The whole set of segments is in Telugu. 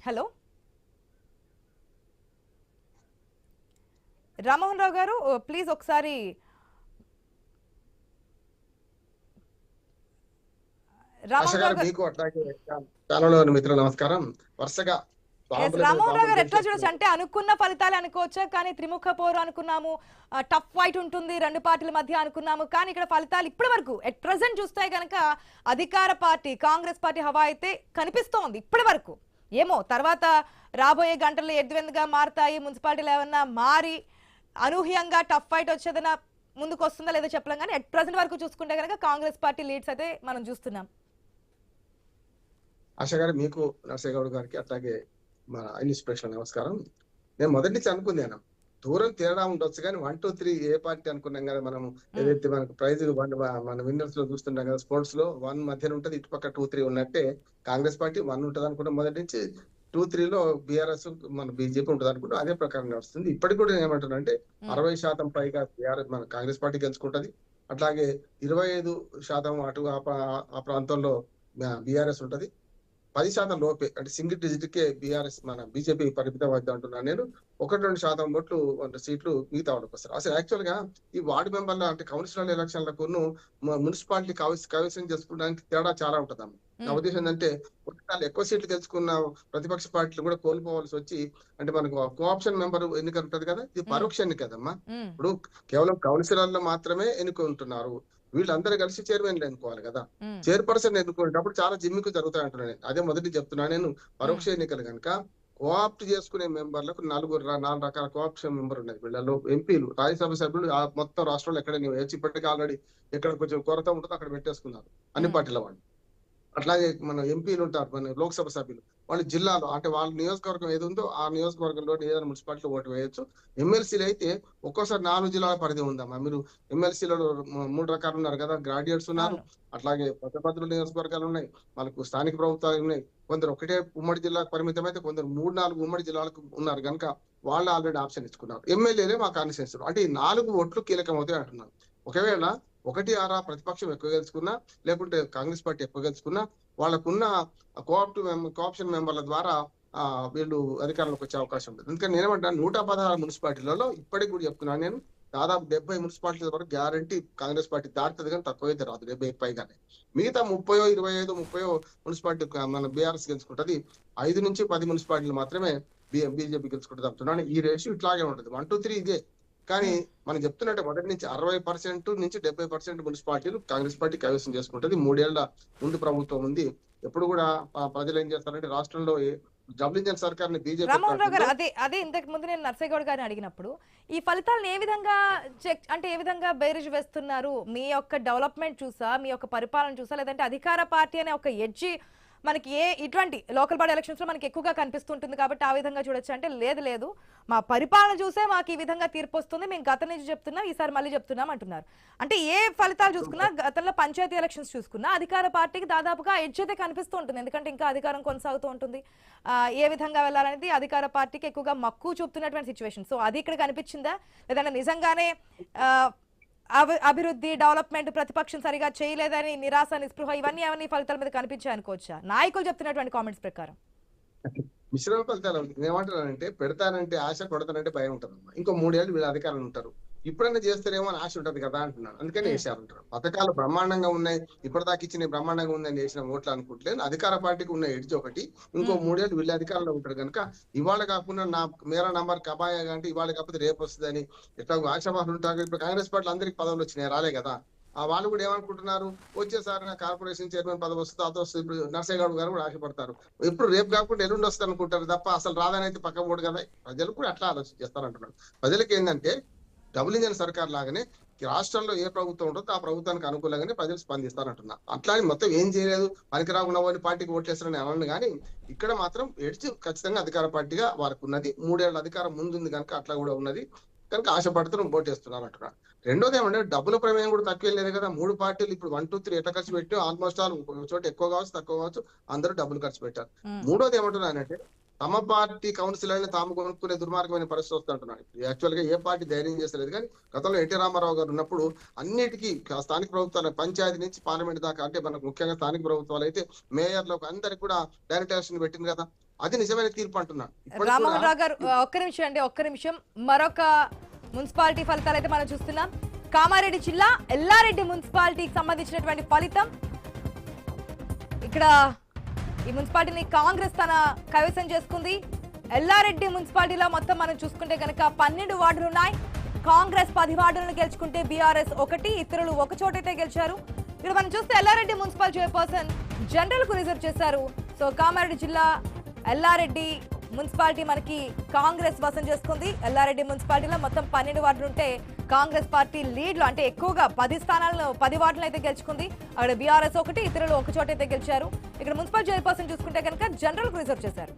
హలో రామ్మోహన్ రావు గారు, ప్లీజ్ ఒకసారి ఆశ రామ్మోహన్ గారు రావు గారు. మీకు అట్లాగే ఛానల్ మిత్రులు నమస్కారం. వరుసగా రామ్మోహన్ రావు బాంబులు గారు ఎట్లా చూడొచ్చు పేల్చేస్తున్నారు. అంటే అనుకున్న ఫలితాలు అనుకోవచ్చా, కానీ త్రిముఖ పోరు అనుకున్నాము, టఫ్ ఫైట్ ఉంటుంది రెండు పార్టీల మధ్య అనుకున్నాము, కానీ ఇక్కడ ఫలితాలు ఇప్పటి వరకు ఎట్ ప్రెసెంట్ చూస్తే కనుక అధికార పార్టీ కాంగ్రెస్ పార్టీ హవా అయితే కనిపిస్తోంది ఇప్పటి వరకు. ఏమో తర్వాత రాబోయే గంటల్లో ఎద్దువెందుగా మారుతాయి, మున్సిపాలిటీలు ఏమన్నా మారి అనూహ్యంగా టఫ్ ఫైట్ వచ్చేదన్నా ముందుకు వస్తుందా లేదో చెప్పలేం, కానీ ఎట్ ప్రెసెంట్ వరకు చూసుకుంటే కనుక కాంగ్రెస్ పార్టీ లీడ్స్ అయితే మనం చూస్తున్నాం. ఆశ గారు మీకు, నర్సయ్య గౌడ్ గారికి అట్లాగే మన ఇన్స్పిరేషన్ నమస్కారం. నేను మొదటి నుంచి అనుకున్నాను దూరం తేడా ఉండొచ్చు కానీ 1, 2, 3 ఏ పార్టీ అనుకున్నాం కదా మనం. ఏదైతే మనకు ప్రైజ్ మన విన్నర్స్ లో చూస్తుంటాం కదా, స్పోర్ట్స్ లో 1 మధ్యన ఉంటది, ఇటుపక్క 2, 3 ఉన్నట్టే కాంగ్రెస్ పార్టీ 1 ఉంటది అనుకున్నాం మొదటి నుంచి. 2, 3 లో బీఆర్ఎస్ మన బీజేపీ ఉంటది అనుకుంటాం. అదే ప్రకారం నడుస్తుంది. ఇప్పటికి కూడా నేను ఏమంటున్నా అంటే 60% పైగా బీఆర్ఎస్ మన కాంగ్రెస్ పార్టీ గెలుచుకుంటది. అట్లాగే 25% అటు ఆ ప్రాంతంలో బీఆర్ఎస్ ఉంటది. 10% లోపే అంటే సింగిల్ డిజిట్ కే బీఆర్ఎస్ మన బీజేపీ పరిమితం అవుతుంది అంటున్నాను నేను. 1-2% ఓట్లు సీట్లు మిగతా వాళ్ళకి వస్తారు. అసలు యాక్చువల్ గా ఈ వార్డు మెంబర్ల అంటే కౌన్సిలర్ ఎలక్షన్లకు మున్సిపాలిటీ కైవసం చేసుకోవడానికి తేడా చాలా ఉంటదమ్మ. నా ఉద్దేశం ఏంటంటే కొన్నిసార్లు ఎక్కువ సీట్లు గెలుచుకున్న ప్రతిపక్ష పార్టీలు కూడా కోల్పోవాల్సి వచ్చి, అంటే మనకు కోఆప్షన్ మెంబర్ ఎన్నిక ఉంటది కదా, ఇది పరోక్ష ఎన్నిక కదమ్మా. ఇప్పుడు కేవలం కౌన్సిలర్లు మాత్రమే ఎన్నుకుంటున్నారు, వీళ్ళందరూ కలిసి చైర్మన్లు ఎన్నుకోవాలి కదా. చైర్పర్సన్ ఎన్నుకునేటప్పుడు చాలా జిమ్మికు జరుగుతాయి అంటున్నాను నేను. అదే మొదటి చెప్తున్నా నేను. పరోక్ష ఎన్నికలు కనుక కోఆప్ట్ చేసుకునే మెంబర్లకు 4 రకాల కోఆప్షన్ మెంబర్ ఉన్నది. వీళ్ళలో ఎంపీలు, రాజ్యసభ సభ్యులు మొత్తం రాష్ట్రంలో ఎక్కడైనా వేయచ్చు. ఇప్పటికీ ఆల్రెడీ ఎక్కడ కొంచెం కొరత ఉంటుందో అక్కడ పెట్టేసుకున్నారు అన్ని పార్టీల వాళ్ళు. అట్లాగే మన ఎంపీలు ఉంటారు, మన లోక్సభ సభ్యులు, వాళ్ళు జిల్లాలో అంటే వాళ్ళ నియోజకవర్గం ఏది ఉందో ఆ నియోజకవర్గంలో ఏదైనా మున్సిపాలిటీ ఓటు వేయొచ్చు. ఎమ్మెల్సీలు అయితే ఒక్కోసారి 4 జిల్లాల పరిధి ఉందమ్మా. మీరు ఎమ్మెల్సీలో 3 రకాలు ఉన్నారు కదా, గ్రాడ్యుయేట్స్ ఉన్నారు, అట్లాగే పట్టభద్రుల నియోజకవర్గాలు ఉన్నాయి, మనకు స్థానిక ప్రభుత్వాలు ఉన్నాయి. కొందరు ఒకటే ఉమ్మడి జిల్లాకు పరిమితం అయితే, కొందరు 3-4 ఉమ్మడి జిల్లాలకు ఉన్నారు కనుక వాళ్ళు ఆల్రెడీ ఆప్షన్ ఇచ్చుకున్నారు. ఎమ్మెల్యేలే మా కాన్స్టిట్యూన్సీ అంటే ఈ 4 ఓట్లు కీలకం అవుతాయి అంటున్నారు. ఒకవేళ 1-6 ప్రతిపక్షం ఎక్కువ గెలుచుకున్నా, లేకుంటే కాంగ్రెస్ పార్టీ ఎక్కువ గెలుచుకున్నా, వాళ్ళకున్న కోఆప్షన్ మెంబర్ల ద్వారా వీళ్ళు అధికారంలోకి వచ్చే అవకాశం ఉంటుంది. అందుకని నేనేమంటాను 116 మున్సిపాలిటీలలో ఇప్పటికి కూడా చెప్తున్నాను నేను, దాదాపు 70 మున్సిపాలిటీల వరకు గ్యారంటీ కాంగ్రెస్ పార్టీ దాటుతుంది, కానీ తక్కువైతే రాదు 70 పైగానే. మిగతా 30-25 మున్సిపాలిటీ మన బీఆర్ఎస్ గెలుచుకుంటది. 5-10 మున్సిపాలిటీలు మాత్రమే బీజేపీ గెలుచుకుంటుంది అంటున్నాను. ఈ రేషియో ఇట్లాగే ఉంటుంది. 1, 2, 3 ఇదే. కానీ మనం చెప్తున్నట్టే మొదటి నుంచి 60% నుంచి 70% మున్సిపాలిటీలు కాంగ్రెస్ పార్టీ కైవసం చేసుకుంటది. 3 ఏళ్ల ముందు ప్రభుత్వం ఉంది. ఎప్పుడు కూడా ప్రజలు ఏం చేస్తారంటే రాష్ట్రంలో డబుల్ ఇంజన్ సర్కార్ ని బీజేపీ రామ్మోహన్ రావు గారు, అదే అదే ఇంతకు ముందు నేను నర్సయ్య గౌడ్ గారిని అడిగినప్పుడు ఈ ఫలితాలను ఏ విధంగా చెక్ అంటే ఏ విధంగా బేరీజ్ వేస్తున్నారు? మీ యొక్క డెవలప్మెంట్ చూసా, మీ యొక్క పరిపాలన చూసా, లేదంటే అధికార పార్టీ అనే ఒక ఎడ్జి మనకి ఇటువంటి లోకల్ బాడీ ఎలక్షన్స్ లో మనకి ఎక్కువగా కనిపిస్తుంటుంది కాబట్టి ఆ విధంగా చూడొచ్చు అంటే, లేదు మా పరిపాలన చూసే మాకు ఈ విధంగా తీర్పు వస్తుంది, మేము గతం నుంచి చెప్తున్నాం, ఈసారి మళ్ళీ చెప్తున్నాం అంటున్నారు. అంటే ఏ ఫలితాలు చూసుకున్నా, గతంలో పంచాయతీ ఎలక్షన్స్ చూసుకున్నా అధికార పార్టీకి దాదాపుగా ఎడ్జ్ అయితే కనిపిస్తూ ఉంటుంది, ఎందుకంటే ఇంకా అధికారం కొనసాగుతూ ఉంటుంది. ఏ విధంగా వెళ్ళాలనేది అధికార పార్టీకి ఎక్కువగా మక్కువ చూపుతున్నటువంటి సిచ్యువేషన్. సో అది ఇక్కడ కనిపించిందా, లేదంటే నిజంగానే అభివృద్ధి డెవలప్మెంట్ ప్రతిపక్షం సరిగా చేయలేదని నిరాశ నిస్పృహ ఇవన్నీ ఏమన్నీ ఫలితాల మీద కనిపించాయి అనుకోవచ్చా నాయకులు చెప్తున్నటువంటి కామెంట్స్ ప్రకారం? మిశ్రమ ఫలితాలు ఏమంటున్నానంటే, పెడతానంటే ఆశ, కొడతానంటే భయం ఉంటుందమ్మా. ఇంకో 3 ఏళ్ళు వీళ్ళు అధికారులు ఉంటారు, ఇప్పుడైనా చేస్తారేమో అని ఆశ ఉంటది కదా అంటున్నాను. అందుకని వేసారంటారు. పథకాలు బ్రహ్మాండంగా ఉన్నాయి, ఇప్పటిదాకా ఇచ్చిన బ్రహ్మాండంగా ఉందని చేసిన ఓట్లు అనుకుంటలేదు. అధికార పార్టీకి ఉన్న ఎడ్జ్ ఒకటి, ఇంకో 3 ఏళ్ళు వీళ్ళ అధికారంలో ఉంటారు కనుక ఇవాళ కాకుండా మేరా నంబర్ కబాయా అంటే ఇవాళ కాకపోతే రేపు వస్తుందని ఎట్లా ఆశావాహులు ఉంటారు. ఇప్పుడు కాంగ్రెస్ పార్టీలు అందరికి పదవులు వచ్చినాయి, రాలే కదా. వాళ్ళు కూడా ఏమనుకుంటున్నారు, వచ్చేసారి నా కార్పొరేషన్ చైర్మన్ పదవి వస్తుంది, అది వస్తుంది. ఇప్పుడు నర్సయ్య గౌడ్ గారు కూడా ఆశపడతారు, ఎప్పుడు రేపు కాకుండా ఎల్లుండి వస్తుంది అనుకుంటారు తప్ప అసలు రాదని అయితే పక్క పోడు కదా. ప్రజలు కూడా అట్లా ఆలోచిస్తారంటున్నారు. ప్రజలకు ఏంటంటే డబుల్ ఇంజన్ సర్కార్ లాగానే రాష్ట్రంలో ఏ ప్రభుత్వం ఉంటుందో ఆ ప్రభుత్వానికి అనుకూలంగానే ప్రజలు స్పందిస్తారంటున్నా. అట్లా అని మొత్తం ఏం చేయలేదు, పనికి రాకుండా వాడిని పార్టీకి ఓట్లేస్తారని అనను. కానీ ఇక్కడ మాత్రం ఎడ్జ్ ఖచ్చితంగా అధికార పార్టీగా వారికి ఉన్నది. 3 ఏళ్ల అధికారం ముందుంది కనుక అట్లా కూడా ఉన్నది కనుక ఆశపడుతూ ఓటేస్తున్నారు అంటున్నారు. రెండోది ఏమంటే డబ్బుల ప్రమేయం కూడా తక్కువ లేదు కదా. 3 పార్టీలు ఇప్పుడు 1, 2, 3 ఎట్లా ఖర్చు పెట్టి ఆల్మోస్ట్ ఆల్ చోట ఎక్కువ కావచ్చు తక్కువ కావచ్చు అందరూ డబ్బులు ఖర్చు పెట్టారు. మూడోది ఏమంటున్నానంటే తమ పార్టీ కౌన్సిలర్ని తాము కొనుక్కునే దుర్మార్గమైన పరిస్థితి వస్తుంటున్నాడు. యాక్చువల్ గా ఏ పార్టీ ధైర్యం చేస్తలేదు. కానీ గతంలో ఎన్టీ రామారావు గారు ఉన్నప్పుడు అన్నిటికీ స్థానిక ప్రభుత్వాల పంచాయతీ నుంచి పార్లమెంట్ దాకా, అంటే మనకు ముఖ్యంగా స్థానిక ప్రభుత్వాలు అయితే మేయర్లకు అందరికి కూడా డైరెక్ట్ ఎలక్షన్ పెట్టింది కదా. అది నిజమైన తీర్పు అంటున్నాను. ఇప్పటికి రామ్మోహన్ కూడా రావు గారు ఒక్క నిమిషం మరొక మున్సిపాలిటీ ఫలితాలు అయితే మనం చూస్తున్నాం. కామారెడ్డి జిల్లా ఎల్లారెడ్డి మున్సిపాలిటీకి సంబంధించినటువంటి ఫలితం. ఇక్కడ ఈ మున్సిపాలిటీని కాంగ్రెస్ తన కైవసం చేసుకుంది. ఎల్లారెడ్డి మున్సిపాలిటీలో మొత్తం మనం చూసుకుంటే కనుక 12 వార్డులు ఉన్నాయి. కాంగ్రెస్ 10 వార్డులను గెలుచుకుంటే బీఆర్ఎస్ 1, ఇతరులు ఒక చోటైతే గెలిచారు. ఇక్కడ మనం చూస్తే ఎల్లారెడ్డి మున్సిపల్ చైర్పర్సన్ జనరల్ కు రిజర్వ్ చేశారు. సో కామారెడ్డి జిల్లా ఎల్లారెడ్డి మున్సిపాలిటీ మనకి కాంగ్రెస్ వశం చేసుకుంది. ఎల్లారెడ్డి మున్సిపాలిటీలో మొత్తం 12 వార్డులు ఉంటే కాంగ్రెస్ పార్టీ లీడ్లు అంటే ఎక్కువగా 10 వార్డులను అయితే గెలుచుకుంది. అక్కడ బీఆర్ఎస్ 1, ఇతరులు ఒక చోట అయితే గెలిచారు. ఇక్కడ మున్సిపల్ చైర్పర్సన్ చూసుకుంటే కనుక జనరల్ కు రిజర్వ్ చేశారు.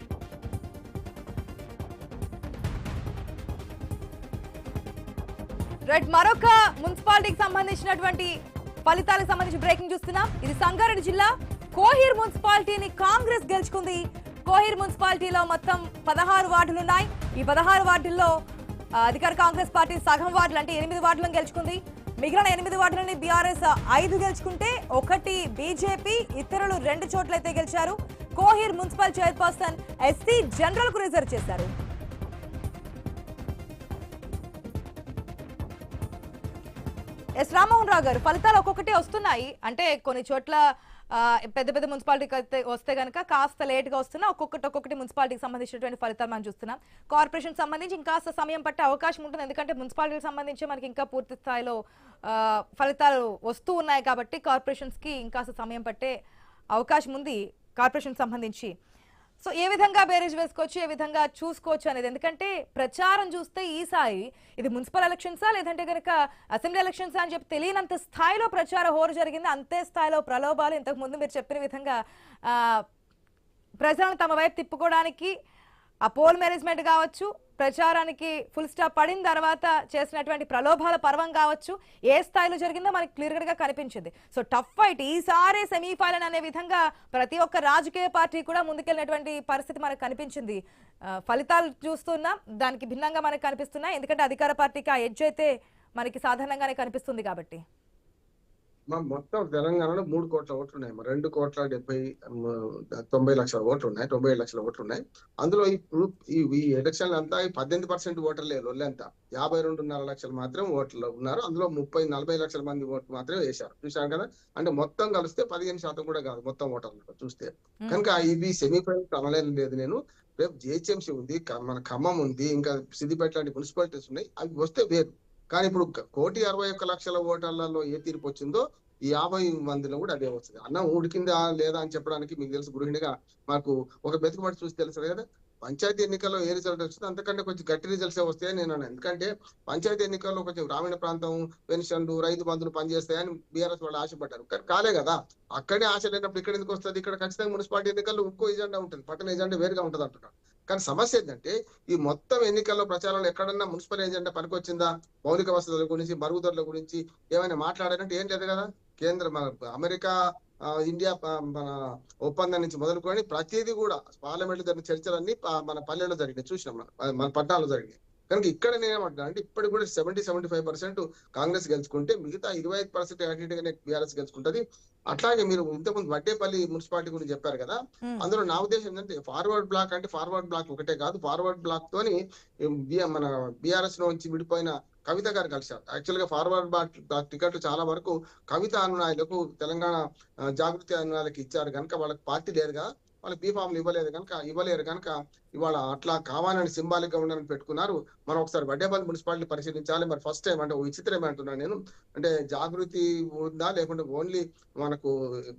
రైట్, మరొక మున్సిపాలిటీకి సంబంధించినటువంటి ఫలితాలకు సంబంధించి బ్రేకింగ్ చూస్తున్నాం. ఇది సంగారెడ్డి జిల్లా కోహీర్ మున్సిపాలిటీని కాంగ్రెస్ గెలుచుకుంది. కోహీర్ మున్సిపాలిటీలో మొత్తం 16 వార్డులు ఉన్నాయి. ఈ 16 వార్డుల్లో అధికార కాంగ్రెస్ పార్టీ సగం వార్డులు అంటే 8 వార్డులను గెలుచుకుంది. మిగిలిన 8 వార్డులని బీఆర్ఎస్ 5 గెలుచుకుంటే 1 బీజేపీ, ఇతరులు 2 చోట్లయితే గెలిచారు. Kohir municipal chairperson SC general కు రిజర్వ్ చేశారు. ఎస్ రామ్మోహన్ రావు గారు, ఫలితాలు ఒక్కొక్కటి వస్తున్నాయి. అంటే కొన్ని చోట్ల పెద్ద పెద్ద మున్సిపాలిటీకి వస్తే కనుక కాస్త లేట్ గా వస్తున్నా ఒక్కొక్కటి మున్సిపాలిటీకి సంబంధించినటువంటి ఫలితాలు మనం చూస్తున్నాం. కార్పొరేషన్ సంబంధించి ఇంకాస్త సమయం పట్టే అవకాశం ఉంటుంది. ఎందుకంటే మున్సిపాలిటీకి సంబంధించి మనకి ఇంకా పూర్తి స్థాయిలో ఫలితాలు వస్తూ ఉన్నాయి కాబట్టి కార్పొరేషన్స్ కి ఇంకాస్త సమయం పట్టే అవకాశం ఉంది కార్పొరేషన్ సంబంధించి. సో ఏ విధంగా బేరేజ్ వేసుకోవచ్చు, ఏ విధంగా చూసుకోవచ్చు అనేది. ఎందుకంటే ప్రచారం చూస్తే ఈసారి ఇది మున్సిపల్ ఎలక్షన్సా లేదంటే కనుక అసెంబ్లీ ఎలక్షన్సా అని చెప్పి తెలియనంత స్థాయిలో ప్రచార హోరు జరిగింది. అంతే స్థాయిలో ప్రలోభాలు ఇంతకు ముందు మీరు చెప్పిన విధంగా ప్రజలను తమ వైపు తిప్పుకోవడానికి ఆ పోల్ మేనేజ్మెంట్ కావచ్చు, ప్రచారానికి ఫుల్ స్టాప్ పడిన తర్వాత చేసినటువంటి ప్రలోభాల పర్వం కావచ్చు, ఏ స్థాయిలో జరిగిందో మనకి క్లియర్ గా కనిపించింది. సో టఫ్ ఫైట్ ఈసారి సెమీఫైనల్ అనే విధంగా ప్రతి ఒక్క రాజకీయ పార్టీ కూడా ముందుకెళ్ళినటువంటి పరిస్థితి మనకు కనిపించింది. ఫలితాలు చూస్తున్నాం, దానికి భిన్నంగా మనకు కనిపిస్తున్నాయి. ఎందుకంటే అధికార పార్టీకి ఆ ఎడ్జ్ అయితే మనకి సాధారణంగానే కనిపిస్తుంది కాబట్టి. మొత్తం తెలంగాణలో 3 కోట్ల ఓట్లు ఉన్నాయి. 2,90,00,000 ఓట్లు ఉన్నాయి. 97 లక్షల ఓట్లు ఉన్నాయి. అందులో ఇప్పుడు ఈ ఎలక్షన్లు అంతా 18% ఓటర్లే లొల్లంతా. 52.5 లక్షలు మాత్రం ఓట్లు ఉన్నారు. అందులో 30-40 లక్షల మంది ఓట్లు మాత్రమే వేశారు. చూశారు కదా, అంటే మొత్తం కలిస్తే 15% కూడా కాదు మొత్తం ఓటర్లు చూస్తే కనుక. ఇవి సెమీఫైనల్ అనలేదు లేదు నేను. రేపు జిహెచ్ఎంసీ ఉంది, మన ఖమ్మం ఉంది, ఇంకా సిద్దిపేట లాంటి మున్సిపాలిటీస్ ఉన్నాయి. అవి వస్తే వేరు. కానీ ఇప్పుడు 1,61,00,000 ఓటర్లలో ఏ తీర్పు వచ్చిందో ఈ 50 మందిలో కూడా అదే వస్తుంది. అన్నం ఉడికిందా లేదా అని చెప్పడానికి మీకు తెలుసు, గృహిణిగా మాకు ఒక మెతుకుబడి చూసి తెలుసు కదా. పంచాయతీ ఎన్నికల్లో ఏ రిజల్ట్ వచ్చిందో అంతకంటే కొంచెం గట్టి రిజల్ట్స్ వస్తాయని నేను అన్నాను. ఎందుకంటే పంచాయతీ ఎన్నికల్లో కొంచెం గ్రామీణ ప్రాంతం పెన్షన్లు, రైతు బంధులు పనిచేస్తాయని బీఆర్ఎస్ వాళ్ళు ఆశపడ్డారు. కానీ కాలే కదా. అక్కడే ఆశ లేనప్పుడు ఇక్కడ ఎందుకు వస్తుంది? ఇక్కడ ఖచ్చితంగా మున్సిపాలిటీ ఎన్నికల్లో ఇంకో ఎజెండా ఉంటుంది, పట్టణ ఎజెండా వేరుగా ఉంటుంది అంటున్నాడు. కానీ సమస్య ఏంటంటే ఈ మొత్తం ఎన్నికల్లో ప్రచారంలో ఎక్కడన్నా మున్సిపల్ ఎజెండా పనికొచ్చిందా? మౌలిక వసతుల గురించి, మరుగుదొడ్ల గురించి ఏమైనా మాట్లాడారంటే ఏం లేదు కదా. కేంద్ర మన అమెరికా ఇండియా మన ఒప్పందం నుంచి మొదలుకొని ప్రతిదీ కూడా పార్లమెంట్ జరిగిన చర్చలన్నీ మన పల్లెల్లో జరిగినాయి, చూసినాం, మన పట్టణాల్లో జరిగినాయి. కనుక ఇక్కడ నేనేమంటున్నా అంటే ఇప్పటికి కూడా 70-75% కాంగ్రెస్ గెలుచుకుంటే మిగతా 25% అటుగానే బీఆర్ఎస్ గెలుచుకుంటది. అట్లాగే మీరు ఇంతకుముందు వడ్డేపల్లి మున్సిపాలిటీ గురించి చెప్పారు కదా. అందులో నా ఉద్దేశం ఏంటంటే ఫార్వర్డ్ బ్లాక్ అంటే ఫార్వర్డ్ బ్లాక్ ఒకటే కాదు, ఫార్వర్డ్ బ్లాక్ తోని మన బీఆర్ఎస్ నుంచి విడిపోయిన కవిత గారు కలిశారు. యాక్చువల్ గా ఫార్వర్డ్ బ్లాక్ టికెట్లు చాలా వరకు కవిత అనునాయులకు, తెలంగాణ జాగృతి అనునాయులకు ఇచ్చారు కనుక వాళ్ళకి పార్టీ లేదు కదా, వాళ్ళకి బీఫామ్లు ఇవ్వలేరు కనుక ఇవాళ అట్లా కావాలని సింబాలిక్ గా ఉండాలని పెట్టుకున్నారు. మనం ఒకసారి వడ్డేపల్లి మున్సిపాలిటీ పరిశీలించాలి. మరి ఫస్ట్ టైం అంటే విచిత్రమే అంటున్నాను నేను. అంటే జాగృతి ఉందా లేకుంటే ఓన్లీ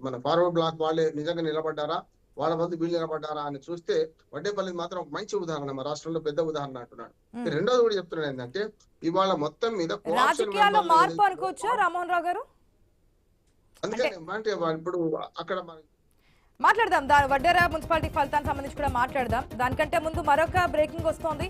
మన ఫార్వర్డ్ బ్లాక్ వాళ్ళే నిజంగా నిలబడ్డారా, వాళ్ళ వద్ద వీళ్ళు నిలబడ్డారా అని చూస్తే వడ్డేపల్లి మాత్రం ఒక మంచి ఉదాహరణ, మన రాష్ట్రంలో పెద్ద ఉదాహరణ అంటున్నాడు. రెండోది కూడా చెప్తున్నాను ఏంటంటే ఇవాళ మొత్తం మీద రాజకీయాల్లో మార్పు అనుకోవచ్చా రామ్మోహన్ రావు గారు? అందుకని అంటే ఇప్పుడు అక్కడ మాట్లాడదాం, వడ్డేరా మున్సిపాలిటీ ఫలితానికి సంబంధించి కూడా మాట్లాడదాం. దానికంటే ముందు మరొక బ్రేకింగ్ వస్తోంది.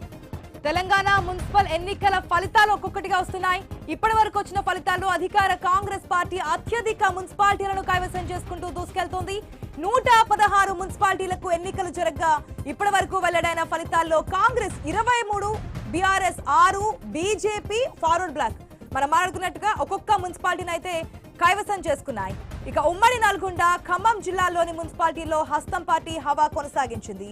తెలంగాణ మున్సిపల్ ఎన్నికల ఫలితాలు ఒక్కొక్కటిగా వస్తున్నాయి. ఇప్పటి వరకు వచ్చిన ఫలితాల్లో అధికార కాంగ్రెస్ పార్టీ అత్యధిక మున్సిపాలిటీలను కైవసం చేసుకుంటూ దూసుకెళ్తోంది. 116 మున్సిపాలిటీలకు ఎన్నికలు జరగగా ఇప్పటి వరకు వెల్లడైన ఫలితాల్లో కాంగ్రెస్ 23, బీఆర్ఎస్ 6, బీజేపీ ఫార్వర్డ్ బ్లాక్ మనం మాట్లాడుకున్నట్టుగా ఒక్కొక్క మున్సిపాలిటీని అయితే కైవసం చేసుకున్నాయి. ఇక ఉమ్మడి నల్గొండ, ఖమ్మం జిల్లాల్లోని మున్సిపాలిటీల్లో హస్తం పార్టీ హవా కొనసాగించింది.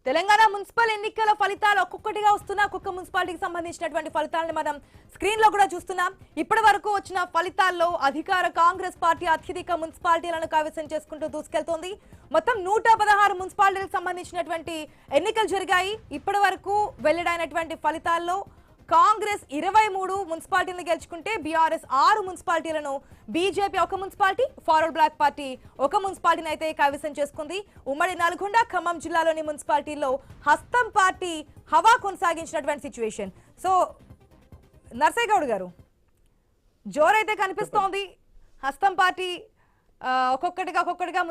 తెలంగాణ మున్సిపల్ ఎన్నికల ఫలితాలు ఒక్కొక్కటిగా వస్తున్నా ఒక్కొక్క మున్సిపాలిటీకి సంబంధించినటువంటి ఫలితాలను మనం స్క్రీన్ లో కూడా చూస్తున్నాం. ఇప్పటి వరకు వచ్చిన ఫలితాల్లో అధికార కాంగ్రెస్ పార్టీ అత్యధిక మున్సిపాలిటీలను కైవసం చేసుకుంటూ దూసుకెళ్తోంది. మొత్తం 116 మున్సిపాలిటీలకు సంబంధించినటువంటి ఎన్నికలు జరిగాయి. ఇప్పటి వరకు వెల్లడైనటువంటి ఫలితాల్లో కాంగ్రెస్ 23 మున్సిపాలిటీలను గెలుచుకుంటే బీఆర్ఎస్ 6 మున్సిపాలిటీలను, BJP 1 municipality, Forward Bloc party 1 మున్సిపాలిటీని అయితే కైవసం చేసుకుంది. ఉమ్మడి నల్గొండ, ఖమ్మం జిల్లాలోని మున్సిపాలిటీల్లో హస్తం పార్టీ హవా కొనసాగించినటువంటి సిచ్యువేషన్. సో నర్సయ్య గౌడ్ గారు, జోరైతే కనిపిస్తోంది. హస్తం పార్టీ ఒక్కొక్కటిగా మున్సిపాలిటీ